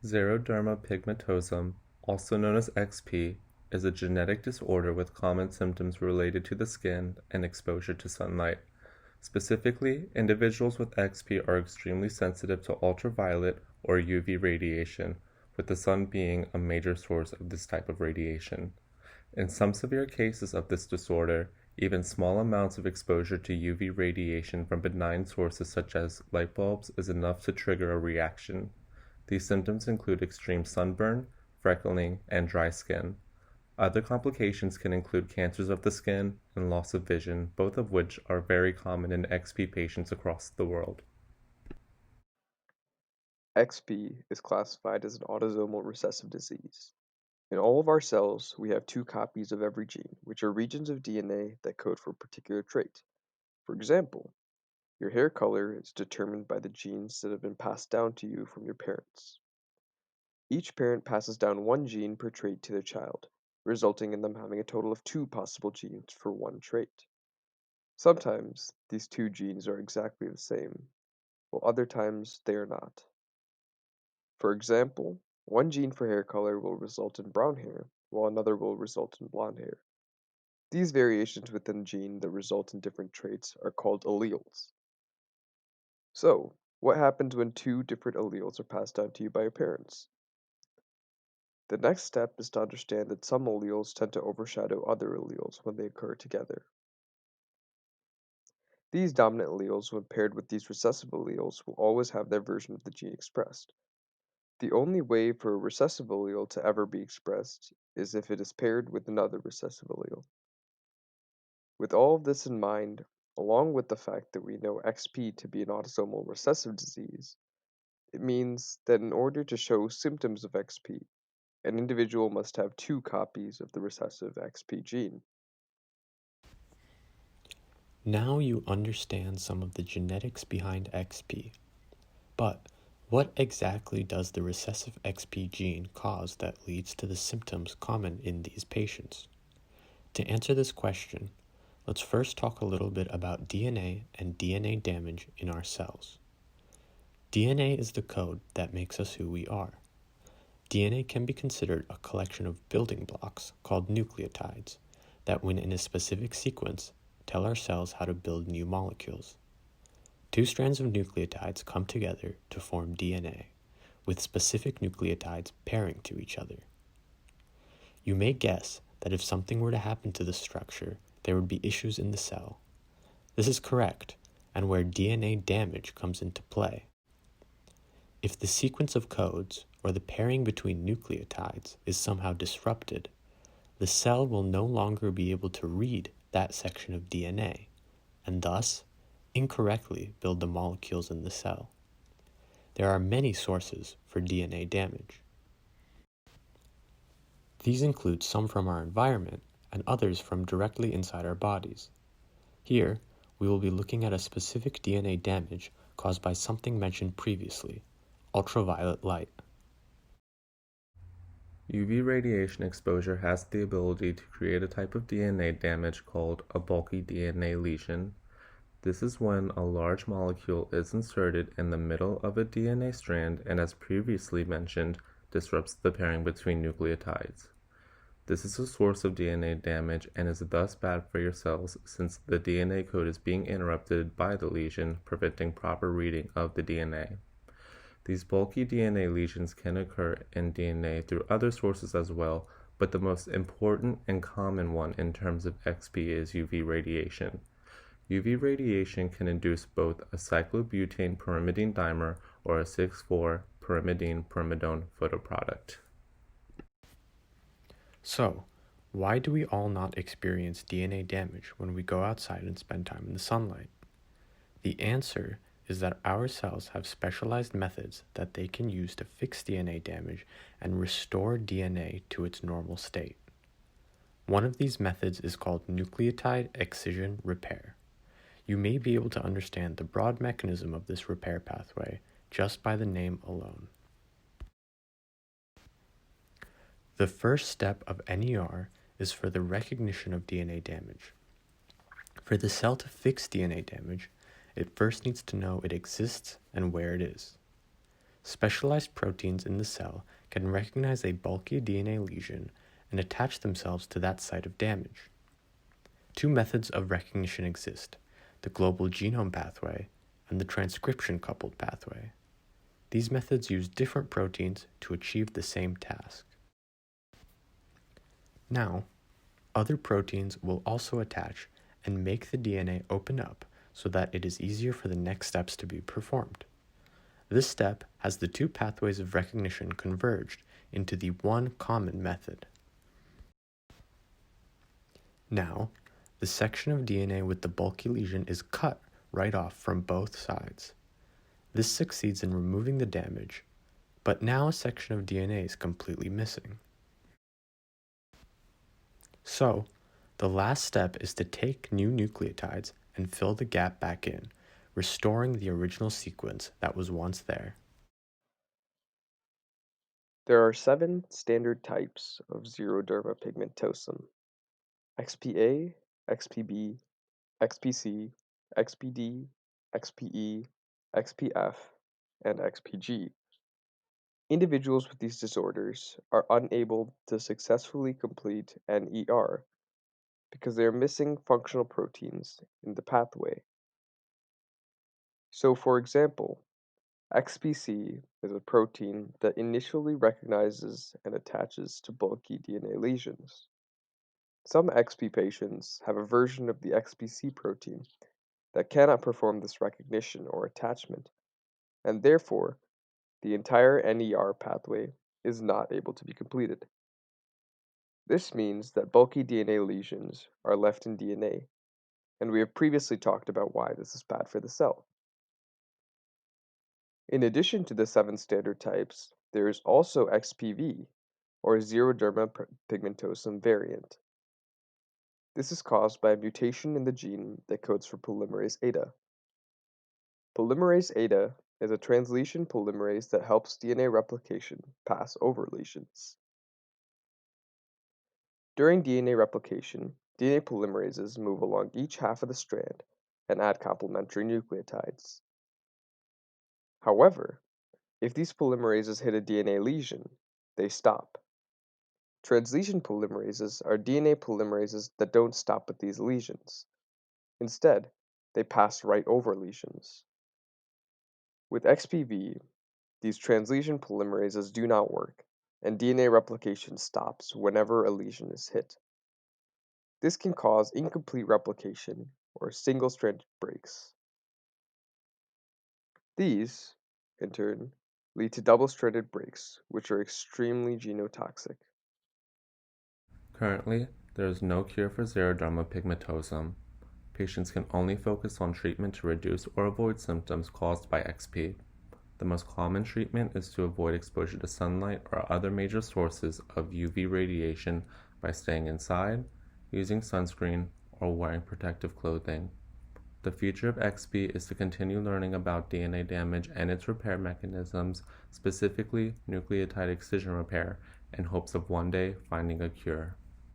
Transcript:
Xeroderma pigmentosum, also known as XP, is a genetic disorder with common symptoms related to the skin and exposure to sunlight. Specifically, individuals with XP are extremely sensitive to ultraviolet or UV radiation, with the sun being a major source of this type of radiation. In some severe cases of this disorder, even small amounts of exposure to UV radiation from benign sources such as light bulbs is enough to trigger a reaction. These symptoms include extreme sunburn, freckling, and dry skin. Other complications can include cancers of the skin and loss of vision, both of which are very common in XP patients across the world. XP is classified as an autosomal recessive disease. In all of our cells, we have two copies of every gene, which are regions of DNA that code for a particular trait. For example, your hair color is determined by the genes that have been passed down to you from your parents. Each parent passes down one gene per trait to their child, resulting in them having a total of two possible genes for one trait. Sometimes these two genes are exactly the same, while other times they are not. For example, one gene for hair color will result in brown hair, while another will result in blonde hair. These variations within a gene that result in different traits are called alleles. So, what happens when two different alleles are passed down to you by your parents? The next step is to understand that some alleles tend to overshadow other alleles when they occur together. These dominant alleles, when paired with these recessive alleles, will always have their version of the gene expressed. The only way for a recessive allele to ever be expressed is if it is paired with another recessive allele. With all of this in mind, along with the fact that we know XP to be an autosomal recessive disease, it means that in order to show symptoms of XP, an individual must have two copies of the recessive XP gene. Now you understand some of the genetics behind XP. But what exactly does the recessive XP gene cause that leads to the symptoms common in these patients? To answer this question, let's first talk a little bit about DNA and DNA damage in our cells. DNA is the code that makes us who we are. DNA can be considered a collection of building blocks called nucleotides that, when in a specific sequence, tell our cells how to build new molecules. Two strands of nucleotides come together to form DNA, with specific nucleotides pairing to each other. You may guess that if something were to happen to this structure, there would be issues in the cell. This is correct, and where DNA damage comes into play. If the sequence of codes, or the pairing between nucleotides, is somehow disrupted, the cell will no longer be able to read that section of DNA, and thus incorrectly build the molecules in the cell. There are many sources for DNA damage. These include some from our environment and others from directly inside our bodies. Here, we will be looking at a specific DNA damage caused by something mentioned previously, ultraviolet light. UV radiation exposure has the ability to create a type of DNA damage called a bulky DNA lesion. This is when a large molecule is inserted in the middle of a DNA strand and, as previously mentioned, disrupts the pairing between nucleotides. This is a source of DNA damage and is thus bad for your cells since the DNA code is being interrupted by the lesion, preventing proper reading of the DNA. These bulky DNA lesions can occur in DNA through other sources as well, but the most important and common one in terms of XP is UV radiation. UV radiation can induce both a cyclobutane pyrimidine dimer or a 6,4-pyrimidine pyrimidone photoproduct. So, why do we all not experience DNA damage when we go outside and spend time in the sunlight? The answer is that our cells have specialized methods that they can use to fix DNA damage and restore DNA to its normal state. One of these methods is called nucleotide excision repair. You may be able to understand the broad mechanism of this repair pathway just by the name alone. The first step of NER is for the recognition of DNA damage. For the cell to fix DNA damage, it first needs to know it exists and where it is. specialized proteins in the cell can recognize a bulky DNA lesion and attach themselves to that site of damage. Two methods of recognition exist: the global genome pathway and the transcription-coupled pathway. These methods use different proteins to achieve the same task. Now, other proteins will also attach and make the DNA open up so that it is easier for the next steps to be performed. This step has the two pathways of recognition converged into the one common method. Now, the section of DNA with the bulky lesion is cut right off from both sides. This succeeds in removing the damage, but now a section of DNA is completely missing. So, the last step is to take new nucleotides and fill the gap back in, restoring the original sequence that was once there. There are 7 standard types of xeroderma pigmentosum: XPA, XPB, XPC, XPD, XPE, XPF, and XPG. Individuals with these disorders are unable to successfully complete an ER because they are missing functional proteins in the pathway. So, for example, XPC is a protein that initially recognizes and attaches to bulky DNA lesions. Some XP patients have a version of the XPC protein that cannot perform this recognition or attachment, and therefore, the entire NER pathway is not able to be completed. This means that bulky DNA lesions are left in DNA, and we have previously talked about why this is bad for the cell. In addition to the 7 standard types, there is also XPV, or xeroderma pigmentosum variant. This is caused by a mutation in the gene that codes for polymerase eta. Polymerase eta is a translation polymerase that helps DNA replication pass over lesions. During DNA replication, DNA polymerases move along each half of the strand and add complementary nucleotides. However, if these polymerases hit a DNA lesion, they stop. Translation polymerases are DNA polymerases that don't stop at these lesions. Instead, they pass right over lesions. With XPV, these translation polymerases do not work, and DNA replication stops whenever a lesion is hit. This can cause incomplete replication or single-stranded breaks. These, in turn, lead to double-stranded breaks, which are extremely genotoxic. Currently, there is no cure for xeroderma pigmentosum. Patients can only focus on treatment to reduce or avoid symptoms caused by XP. The most common treatment is to avoid exposure to sunlight or other major sources of UV radiation by staying inside, using sunscreen, or wearing protective clothing. The future of XP is to continue learning about DNA damage and its repair mechanisms, specifically nucleotide excision repair, in hopes of one day finding a cure.